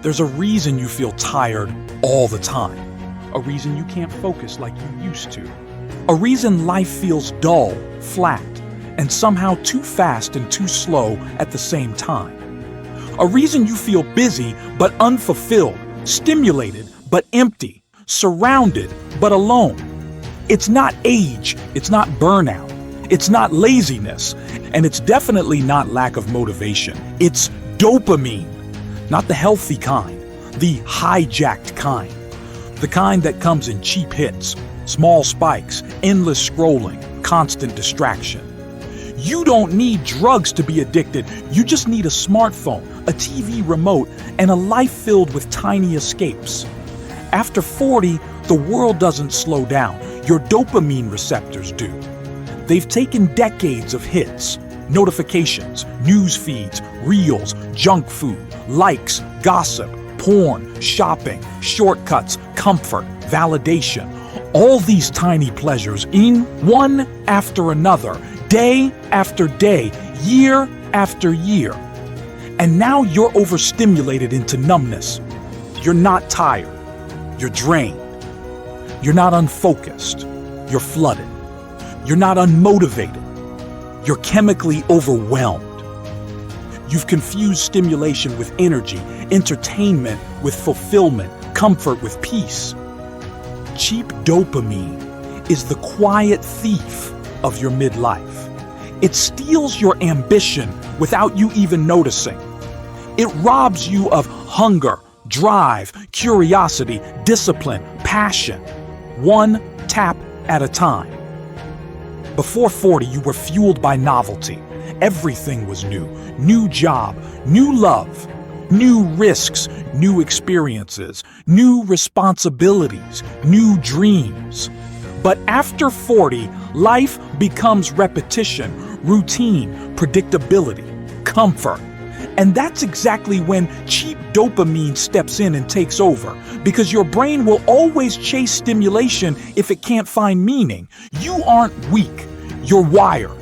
There's a reason you feel tired all the time. A reason you can't focus like you used to. A reason life feels dull, flat, and somehow too fast and too slow at the same time. A reason you feel busy but unfulfilled, stimulated but empty, surrounded but alone. It's not age, it's not burnout, it's not laziness, and it's definitely not lack of motivation. It's dopamine, not the healthy kind, the hijacked kind. The kind that comes in cheap hits, small spikes, endless scrolling, constant distraction. You don't need drugs to be addicted. You just need a smartphone, a TV remote, and a life filled with tiny escapes. After 40, the world doesn't slow down. Your dopamine receptors do. They've taken decades of hits, notifications, news feeds, reels, junk food, likes, gossip, porn, shopping, shortcuts, comfort, validation. All these tiny pleasures in one after another, day after day, year after year. And now you're overstimulated into numbness. You're not tired. You're drained. You're not unfocused. You're flooded. You're not unmotivated. You're chemically overwhelmed. You've confused stimulation with energy, entertainment with fulfillment, comfort with peace. Cheap dopamine is the quiet thief of your midlife. It steals your ambition without you even noticing. It robs you of hunger, drive, curiosity, discipline, passion, one tap at a time. Before 40, you were fueled by novelty. Everything was new. New job, new love, new risks, new experiences, new responsibilities, new dreams. But after 40, life becomes repetition, routine, predictability, comfort. And that's exactly when cheap dopamine steps in and takes over, because your brain will always chase stimulation if it can't find meaning. You aren't weak, you're wired.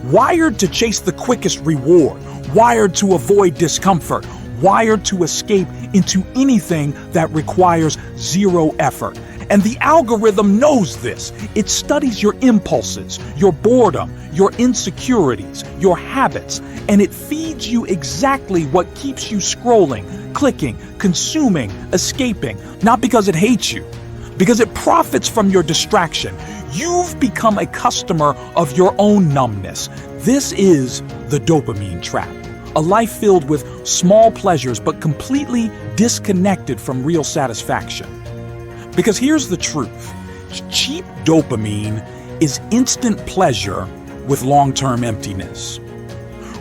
Wired to chase the quickest reward, wired to avoid discomfort, wired to escape into anything that requires zero effort. And the algorithm knows this. It studies your impulses, your boredom, your insecurities, your habits, and it feeds you exactly what keeps you scrolling, clicking, consuming, escaping, not because it hates you, because it profits from your distraction. You've become a customer of your own numbness. This is the dopamine trap. A life filled with small pleasures but completely disconnected from real satisfaction. Because here's the truth. Cheap dopamine is instant pleasure with long-term emptiness.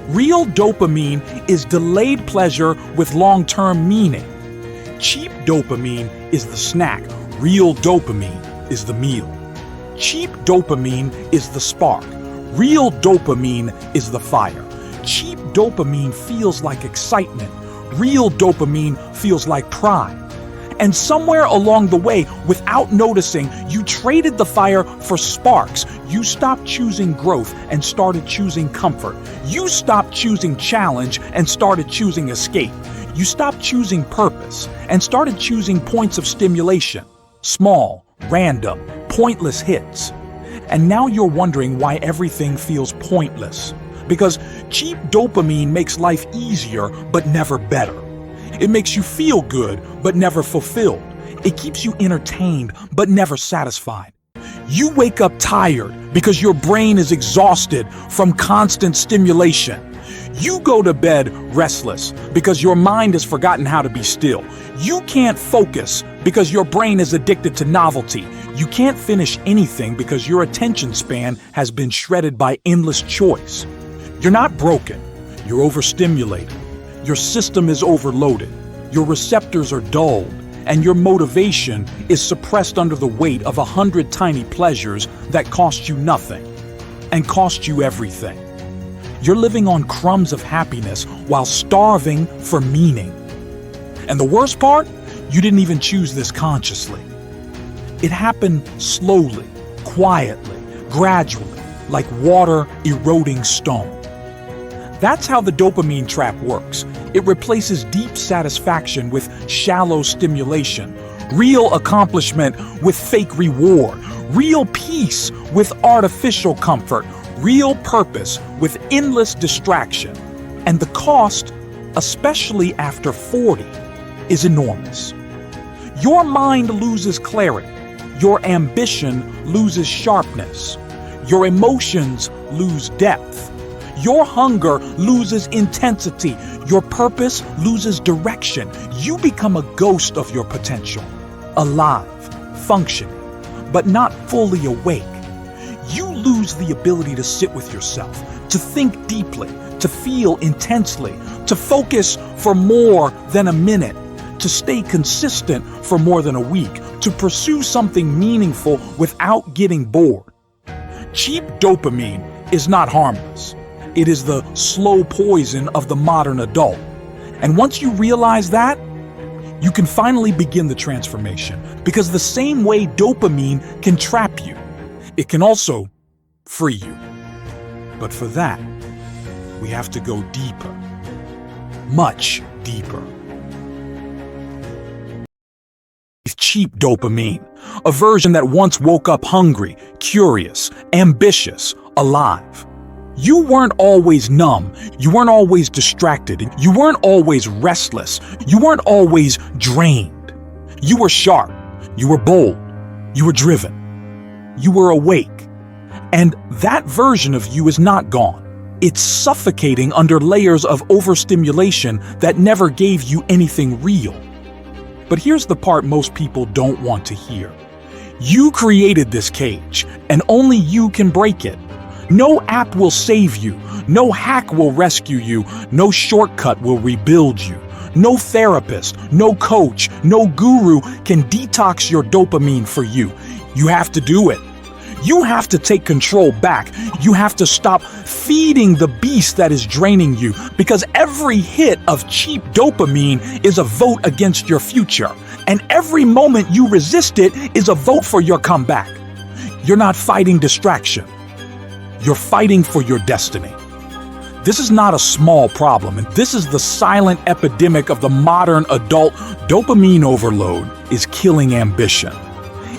Real dopamine is delayed pleasure with long-term meaning. Cheap dopamine is the snack. Real dopamine is the meal. Cheap dopamine is the spark. Real dopamine is the fire. Cheap dopamine feels like excitement. Real dopamine feels like pride. And somewhere along the way, without noticing, you traded the fire for sparks. You stopped choosing growth and started choosing comfort. You stopped choosing challenge and started choosing escape. You stopped choosing purpose and started choosing points of stimulation. Small, random, pointless hits. And now you're wondering why everything feels pointless. Because cheap dopamine makes life easier but never better. It makes you feel good but never fulfilled. It keeps you entertained but never satisfied. You wake up tired because your brain is exhausted from constant stimulation. You go to bed restless because your mind has forgotten how to be still. You can't focus because your brain is addicted to novelty. You can't finish anything because your attention span has been shredded by endless choice. You're not broken. You're overstimulated. Your system is overloaded. Your receptors are dulled. And your motivation is suppressed under the weight of 100 tiny pleasures that cost you nothing and cost you everything. You're living on crumbs of happiness while starving for meaning. And the worst part? You didn't even choose this consciously. It happened slowly, quietly, gradually, like water eroding stone. That's how the dopamine trap works. It replaces deep satisfaction with shallow stimulation, real accomplishment with fake reward, real peace with artificial comfort, real purpose with endless distraction. And the cost, especially after 40, is enormous. Your mind loses clarity. Your ambition loses sharpness. Your emotions lose depth. Your hunger loses intensity. Your purpose loses direction. You become a ghost of your potential, alive, functioning, but not fully awake. You lose the ability to sit with yourself, to think deeply, to feel intensely, to focus for more than a minute, to stay consistent for more than a week, to pursue something meaningful without getting bored. Cheap dopamine is not harmless. It is the slow poison of the modern adult. And once you realize that, you can finally begin the transformation, because the same way dopamine can trap you, it can also free you. But for that, we have to go deeper, much deeper. Cheap dopamine, a version that once woke up hungry, curious, ambitious, alive. You weren't always numb, you weren't always distracted, you weren't always restless, you weren't always drained. You were sharp, you were bold, you were driven, you were awake. And that version of you is not gone. It's suffocating under layers of overstimulation that never gave you anything real. But here's the part most people don't want to hear. You created this cage, and only you can break it. No app will save you. No hack will rescue you. No shortcut will rebuild you. No therapist, no coach, no guru can detox your dopamine for you. You have to do it. You have to take control back. You have to stop feeding the beast that is draining you, because every hit of cheap dopamine is a vote against your future. And every moment you resist it is a vote for your comeback. You're not fighting distraction. You're fighting for your destiny. This is not a small problem, and this is the silent epidemic of the modern adult. Dopamine overload is killing ambition.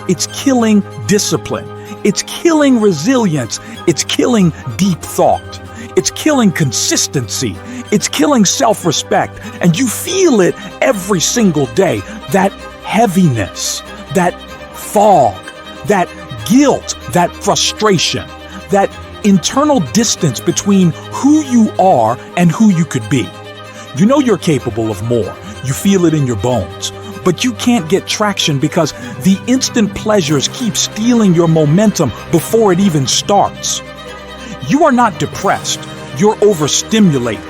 It's killing discipline. It's killing resilience. It's killing deep thought. It's killing consistency. It's killing self-respect. And you feel it every single day. That heaviness, that fog, that guilt, that frustration, that internal distance between who you are and who you could be. You know you're capable of more. You feel it in your bones. But you can't get traction because the instant pleasures keep stealing your momentum before it even starts. You are not depressed. You're overstimulated.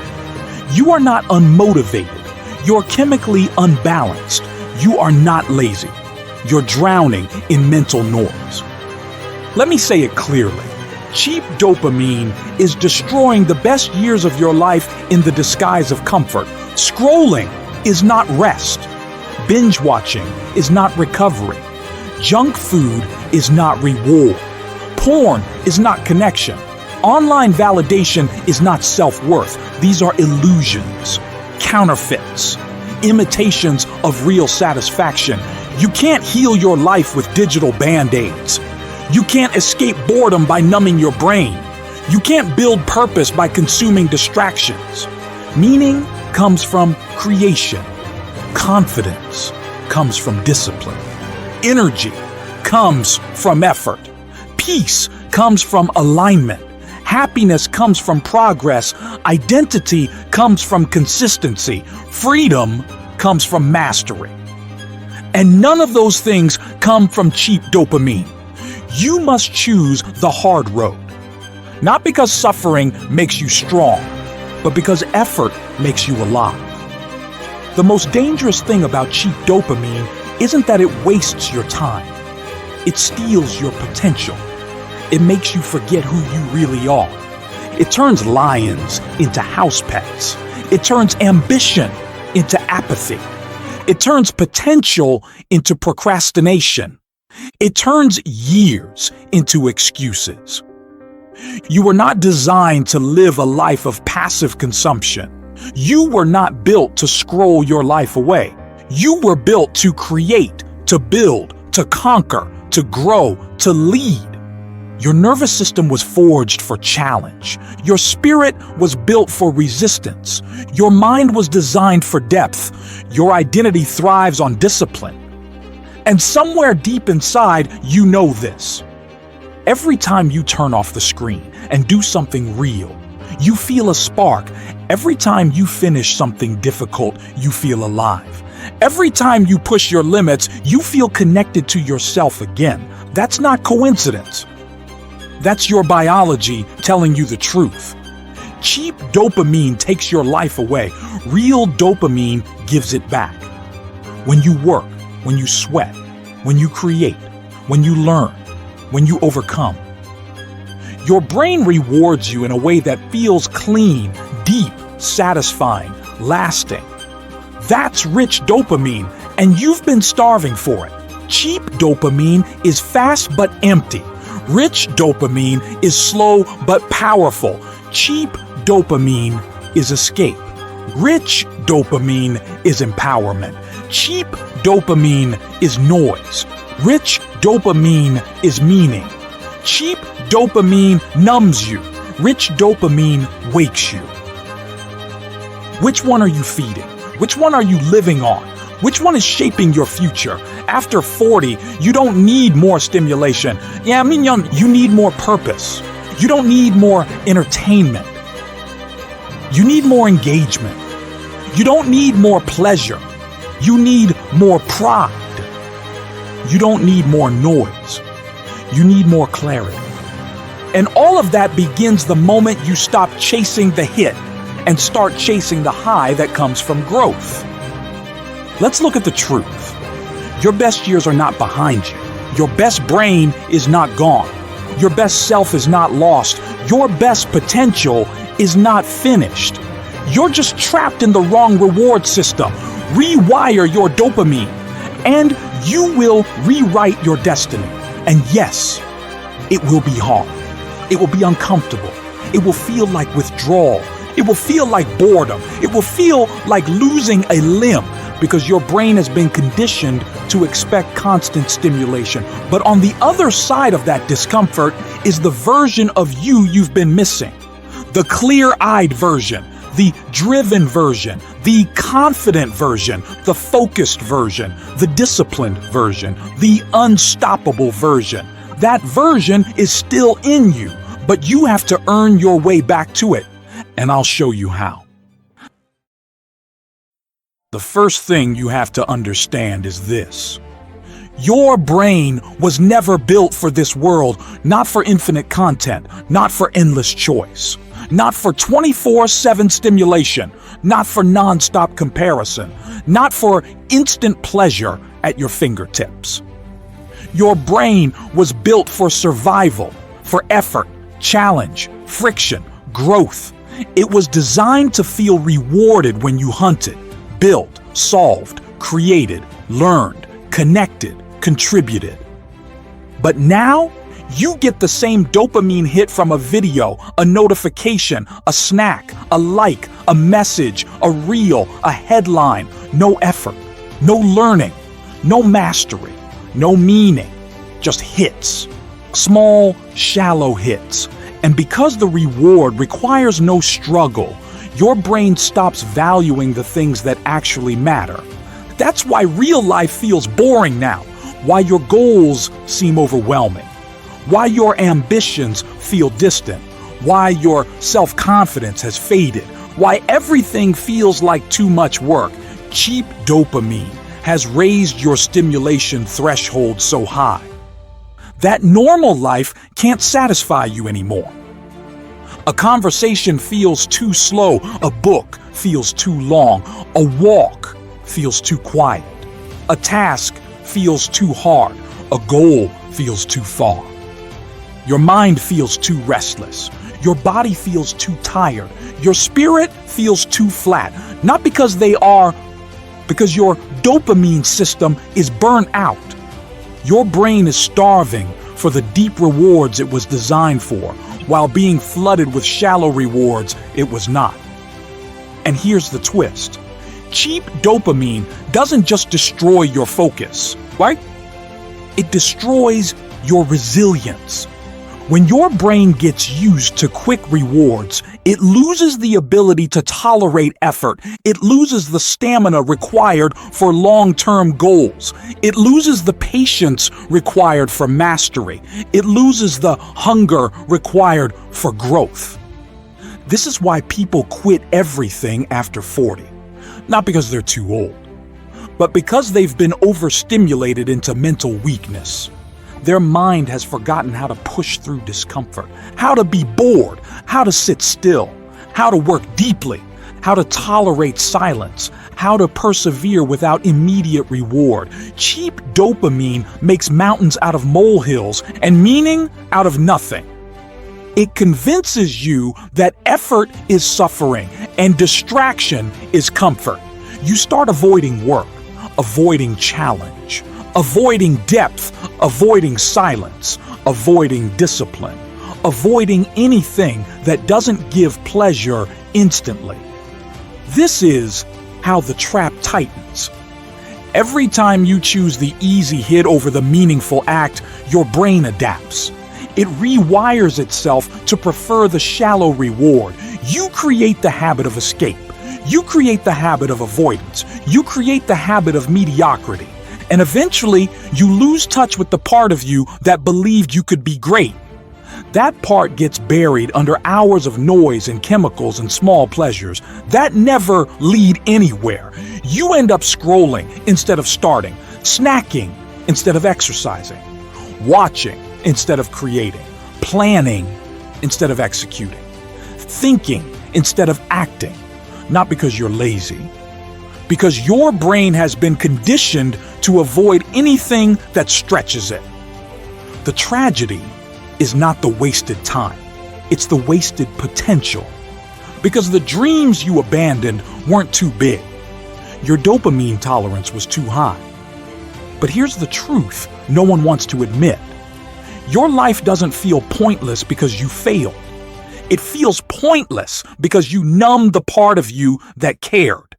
You are not unmotivated. You're chemically unbalanced. You are not lazy. You're drowning in mental noise. Let me say it clearly. Cheap dopamine is destroying the best years of your life in the disguise of comfort. Scrolling is not rest. Binge watching is not recovery. Junk food is not reward. Porn is not connection. Online validation is not self-worth. These are illusions, counterfeits, imitations of real satisfaction. You can't heal your life with digital band-aids. You can't escape boredom by numbing your brain. You can't build purpose by consuming distractions. Meaning comes from creation. Confidence comes from discipline. Energy comes from effort. Peace comes from alignment. Happiness comes from progress. Identity comes from consistency. Freedom comes from mastery. And none of those things come from cheap dopamine. You must choose the hard road. Not because suffering makes you strong, but because effort makes you alive. The most dangerous thing about cheap dopamine isn't that it wastes your time. It steals your potential. It makes you forget who you really are. It turns lions into house pets. It turns ambition into apathy. It turns potential into procrastination. It turns years into excuses. You were not designed to live a life of passive consumption. You were not built to scroll your life away. You were built to create, to build, to conquer, to grow, to lead. Your nervous system was forged for challenge. Your spirit was built for resistance. Your mind was designed for depth. Your identity thrives on discipline. And somewhere deep inside, you know this. Every time you turn off the screen and do something real, you feel a spark. Every time you finish something difficult, you feel alive. Every time you push your limits, you feel connected to yourself again. That's not coincidence. That's your biology telling you the truth. Cheap dopamine takes your life away. Real dopamine gives it back. When you work, when you sweat, when you create, when you learn, when you overcome. Your brain rewards you in a way that feels clean, deep, satisfying, lasting. That's rich dopamine, and you've been starving for it. Cheap dopamine is fast but empty. Rich dopamine is slow but powerful. Cheap dopamine is escape. Rich dopamine is empowerment. Cheap dopamine is noise. Rich dopamine is meaning. Cheap dopamine numbs you. Rich dopamine wakes you. Which one are you feeding? Which one are you living on? Which one is shaping your future? After 40, you don't need more stimulation. You need more purpose. You don't need more entertainment. You need more engagement. You don't need more pleasure. You need more pride. You don't need more noise. You need more clarity. And all of that begins the moment you stop chasing the hit and start chasing the high that comes from growth. Let's look at the truth. Your best years are not behind you. Your best brain is not gone. Your best self is not lost. Your best potential is not finished. You're just trapped in the wrong reward system. Rewire your dopamine, and you will rewrite your destiny. And yes, it will be hard. It will be uncomfortable. It will feel like withdrawal. It will feel like boredom. It will feel like losing a limb because your brain has been conditioned to expect constant stimulation. But on the other side of that discomfort is the version of you you've been missing. The clear-eyed version, the driven version, the confident version, the focused version, the disciplined version, the unstoppable version. That version is still in you, but you have to earn your way back to it. And I'll show you how. The first thing you have to understand is this. Your brain was never built for this world, not for infinite content, not for endless choice, not for 24/7 stimulation, not for non-stop comparison, not for instant pleasure at your fingertips. Your brain was built for survival, for effort, challenge, friction, growth. It was designed to feel rewarded when you hunted, built, solved, created, learned, connected, contributed. But now, you get the same dopamine hit from a video, a notification, a snack, a like, a message, a reel, a headline. No effort, no learning, no mastery, no meaning, just hits. Small, shallow hits. And because the reward requires no struggle, your brain stops valuing the things that actually matter. That's why real life feels boring now, why your goals seem overwhelming, why your ambitions feel distant, why your self-confidence has faded, why everything feels like too much work. Cheap dopamine has raised your stimulation threshold so high that normal life can't satisfy you anymore. A conversation feels too slow, a book feels too long, a walk feels too quiet, a task feels too hard, a goal feels too far. Your mind feels too restless, your body feels too tired, your spirit feels too flat, not because because your dopamine system is burnt out. Your brain is starving for the deep rewards it was designed for, while being flooded with shallow rewards it was not. And here's the twist. Cheap dopamine doesn't just destroy your focus, right? It destroys your resilience. When your brain gets used to quick rewards, it loses the ability to tolerate effort. It loses the stamina required for long-term goals. It loses the patience required for mastery. It loses the hunger required for growth. This is why people quit everything after 40. Not because they're too old, but because they've been overstimulated into mental weakness. Their mind has forgotten how to push through discomfort, how to be bored, how to sit still, how to work deeply, how to tolerate silence, how to persevere without immediate reward. Cheap dopamine makes mountains out of molehills and meaning out of nothing. It convinces you that effort is suffering and distraction is comfort. You start avoiding work, avoiding challenge, avoiding depth, avoiding silence, avoiding discipline, avoiding anything that doesn't give pleasure instantly. This is how the trap tightens. Every time you choose the easy hit over the meaningful act, your brain adapts. It rewires itself to prefer the shallow reward. You create the habit of escape. You create the habit of avoidance. You create the habit of mediocrity. And eventually, you lose touch with the part of you that believed you could be great. That part gets buried under hours of noise and chemicals and small pleasures that never lead anywhere. You end up scrolling instead of starting, snacking instead of exercising, watching instead of creating, planning instead of executing, thinking instead of acting, not because you're lazy, because your brain has been conditioned to avoid anything that stretches it. The tragedy is not the wasted time, it's the wasted potential. Because the dreams you abandoned weren't too big. Your dopamine tolerance was too high. But here's the truth no one wants to admit. Your life doesn't feel pointless because you failed. It feels pointless because you numbed the part of you that cared.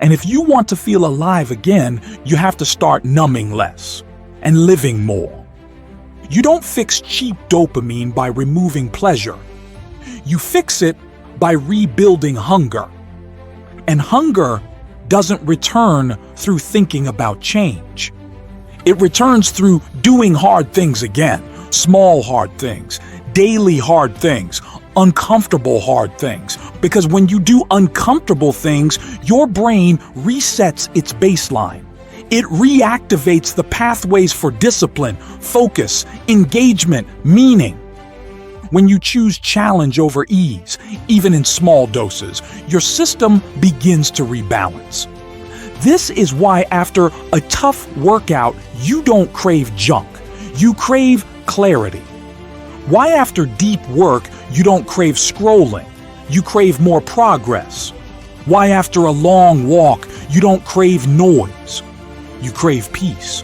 And if you want to feel alive again, you have to start numbing less and living more. You don't fix cheap dopamine by removing pleasure. You fix it by rebuilding hunger. And hunger doesn't return through thinking about change. It returns through doing hard things again, small hard things, daily hard things, uncomfortable hard things. Because when you do uncomfortable things, your brain resets its baseline. It reactivates the pathways for discipline, focus, engagement, meaning. When you choose challenge over ease, even in small doses, your system begins to rebalance. This is why after a tough workout, you don't crave junk. You crave clarity. Why after deep work, you don't crave scrolling. You crave more progress. Why after a long walk, you don't crave noise. You crave peace.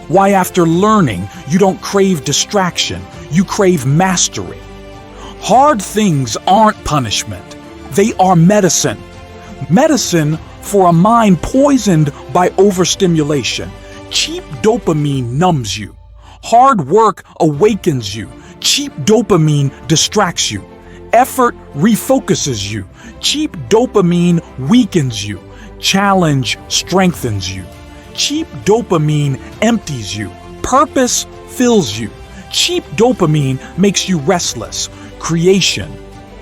Why after learning, you don't crave distraction. You crave mastery. Hard things aren't punishment. They are medicine. Medicine for a mind poisoned by overstimulation. Cheap dopamine numbs you. Hard work awakens you. Cheap dopamine distracts you. Effort refocuses you. Cheap dopamine weakens you. Challenge strengthens you. Cheap dopamine empties you. Purpose fills you. Cheap dopamine makes you restless. Creation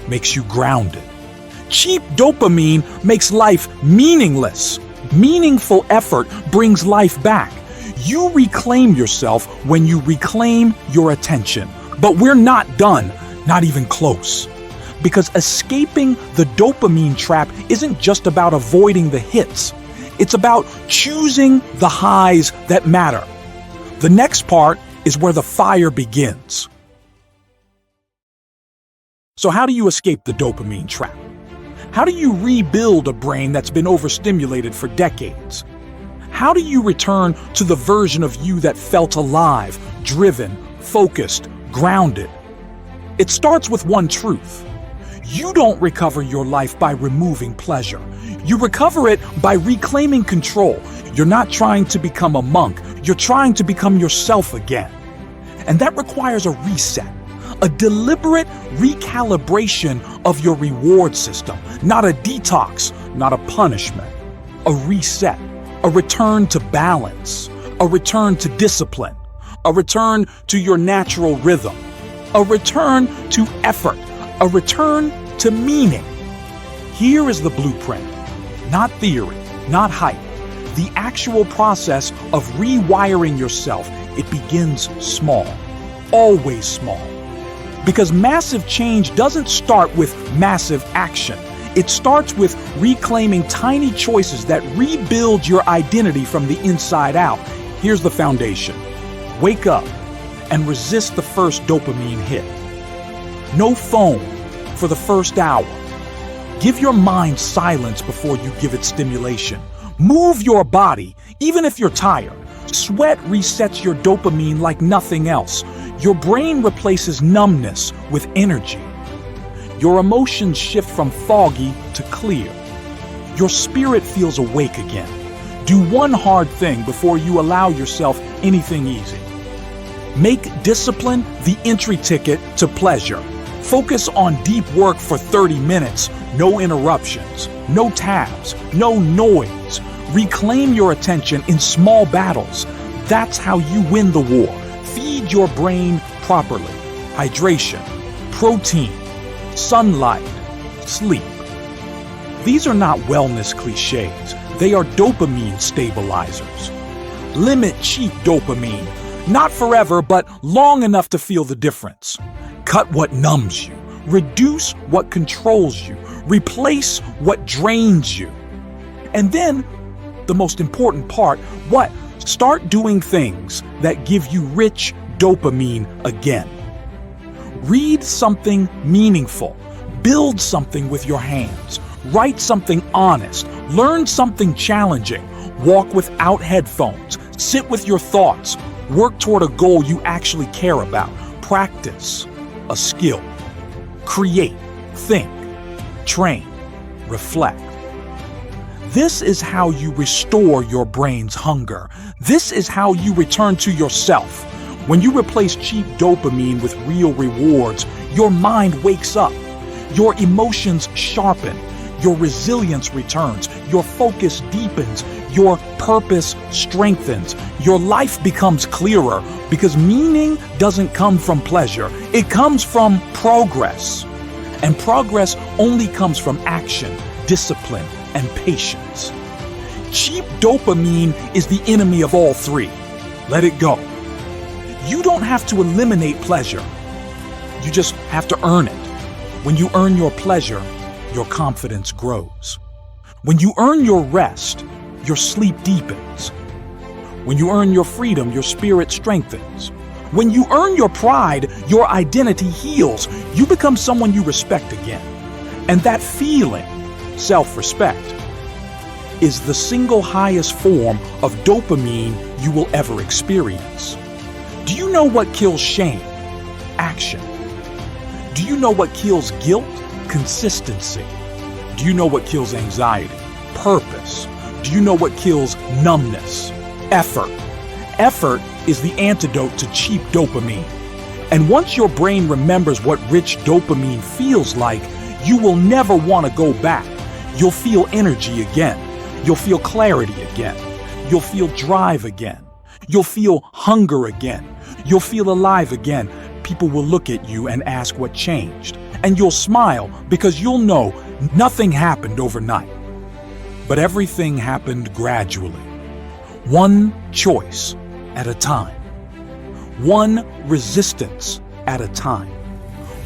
makes you grounded. Cheap dopamine makes life meaningless. Meaningful effort brings life back. You reclaim yourself when you reclaim your attention. But we're not done, not even close. Because escaping the dopamine trap isn't just about avoiding the hits. It's about choosing the highs that matter. The next part is where the fire begins. So how do you escape the dopamine trap? How do you rebuild a brain that's been overstimulated for decades? How do you return to the version of you that felt alive, driven, focused, grounded? It starts with one truth. You don't recover your life by removing pleasure. You recover it by reclaiming control. You're not trying to become a monk. You're trying to become yourself again. And that requires a reset, a deliberate recalibration of your reward system, not a detox, not a punishment, a reset, a return to balance, a return to discipline, a return to your natural rhythm, a return to effort, a return to meaning. Here is the blueprint, not theory, not hype, the actual process of rewiring yourself. It begins small, always small. Because massive change doesn't start with massive action. It starts with reclaiming tiny choices that rebuild your identity from the inside out. Here's the foundation. Wake up and resist the first dopamine hit. No phone for the first hour. Give your mind silence before you give it stimulation. Move your body, even if you're tired. Sweat resets your dopamine like nothing else. Your brain replaces numbness with energy. Your emotions shift from foggy to clear. Your spirit feels awake again. Do one hard thing before you allow yourself anything easy. Make discipline the entry ticket to pleasure. Focus on deep work for 30 minutes. No interruptions, no tabs, no noise. Reclaim your attention in small battles. That's how you win the war. Feed your brain properly. Hydration, protein, sunlight, sleep. These are not wellness cliches. They are dopamine stabilizers. Limit cheap dopamine. Not forever, but long enough to feel the difference. Cut what numbs you. Reduce what controls you. Replace what drains you. And then, the most important part, what? Start doing things that give you rich dopamine again. Read something meaningful. Build something with your hands. Write something honest. Learn something challenging. Walk without headphones. Sit with your thoughts. Work toward a goal you actually care about. Practice a skill. Create, think, train, reflect. This is how you restore your brain's hunger. This is how you return to yourself. When you replace cheap dopamine with real rewards, your mind wakes up. Your emotions sharpen. Your resilience returns. Your focus deepens. Your purpose strengthens. Your life becomes clearer because meaning doesn't come from pleasure. It comes from progress. And progress only comes from action, discipline, and patience. Cheap dopamine is the enemy of all three. Let it go. You don't have to eliminate pleasure. You just have to earn it. When you earn your pleasure, your confidence grows. When you earn your rest, your sleep deepens. When you earn your freedom, your spirit strengthens. When you earn your pride, your identity heals. You become someone you respect again. And that feeling, self-respect, is the single highest form of dopamine you will ever experience. Do you know what kills shame? Action. Do you know what kills guilt? Consistency. Do you know what kills anxiety? Purpose. Do you know what kills numbness? Effort. Effort is the antidote to cheap dopamine. And once your brain remembers what rich dopamine feels like, you will never want to go back. You'll feel energy again. You'll feel clarity again. You'll feel drive again. You'll feel hunger again. You'll feel alive again. People will look at you and ask what changed. And you'll smile because you'll know nothing happened overnight. But everything happened gradually. One choice at a time. One resistance at a time.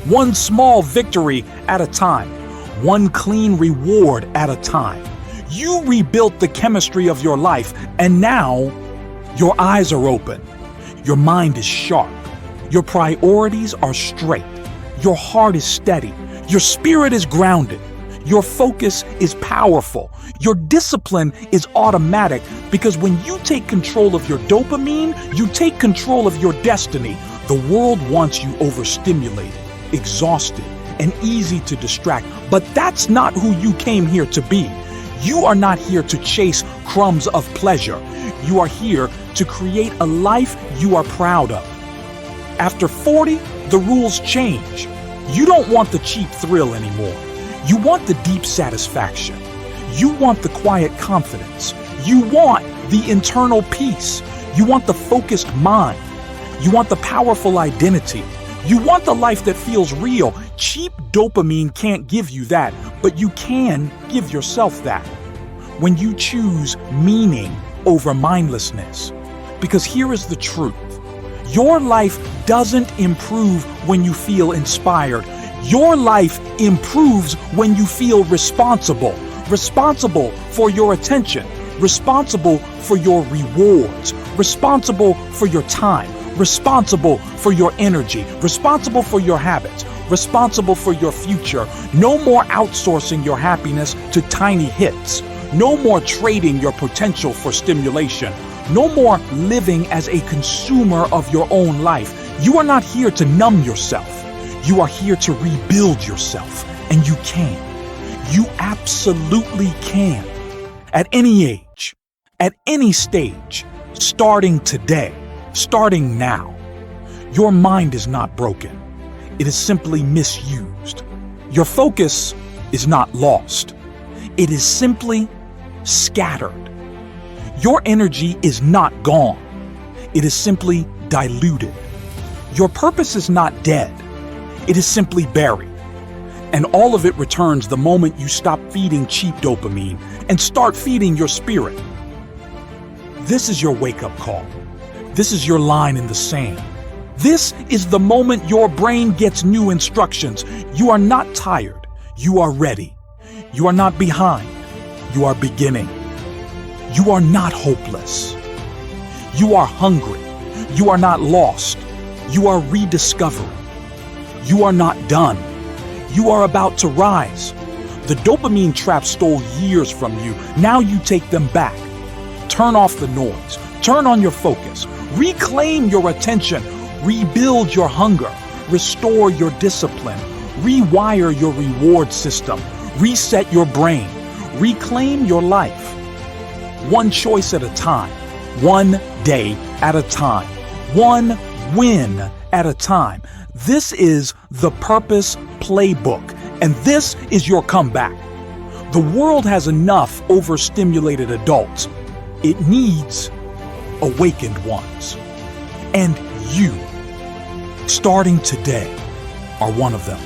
One small victory at a time. One clean reward at a time. You rebuilt the chemistry of your life, and now your eyes are open. Your mind is sharp. Your priorities are straight. Your heart is steady. Your spirit is grounded. Your focus is powerful. Your discipline is automatic because when you take control of your dopamine, you take control of your destiny. The world wants you overstimulated, exhausted, and easy to distract, but that's not who you came here to be. You are not here to chase crumbs of pleasure. You are here to create a life you are proud of. After 40, the rules change. You don't want the cheap thrill anymore. You want the deep satisfaction. You want the quiet confidence. You want the internal peace. You want the focused mind. You want the powerful identity. You want the life that feels real. Cheap dopamine can't give you that, but you can give yourself that when you choose meaning over mindlessness. Because here is the truth. Your life doesn't improve when you feel inspired. Your life improves when you feel responsible. Responsible for your attention. Responsible for your rewards. Responsible for your time. Responsible for your energy. Responsible for your habits. Responsible for your future. No more outsourcing your happiness to tiny hits. No more trading your potential for stimulation. No more living as a consumer of your own life. You are not here to numb yourself. You are here to rebuild yourself. And you can. You absolutely can. At any age, at any stage, starting today, starting now. Your mind is not broken. It is simply misused. Your focus is not lost. It is simply scattered. Your energy is not gone. It is simply diluted. Your purpose is not dead. It is simply buried. And all of it returns the moment you stop feeding cheap dopamine and start feeding your spirit. This is your wake-up call. This is your line in the sand. This is the moment your brain gets new instructions. You are not tired. You are ready. You are not behind. You are beginning. You are not hopeless. You are hungry. You are not lost. You are rediscovering. You are not done. You are about to rise. The dopamine trap stole years from you. Now you take them back. Turn off the noise. Turn on your focus. Reclaim your attention. Rebuild your hunger. Restore your discipline. Rewire your reward system. Reset your brain. Reclaim your life. One choice at a time. One day at a time. One win at a time. This is the Purpose Playbook, and this is your comeback. The world has enough overstimulated adults. It needs awakened ones. And you, starting today, are one of them.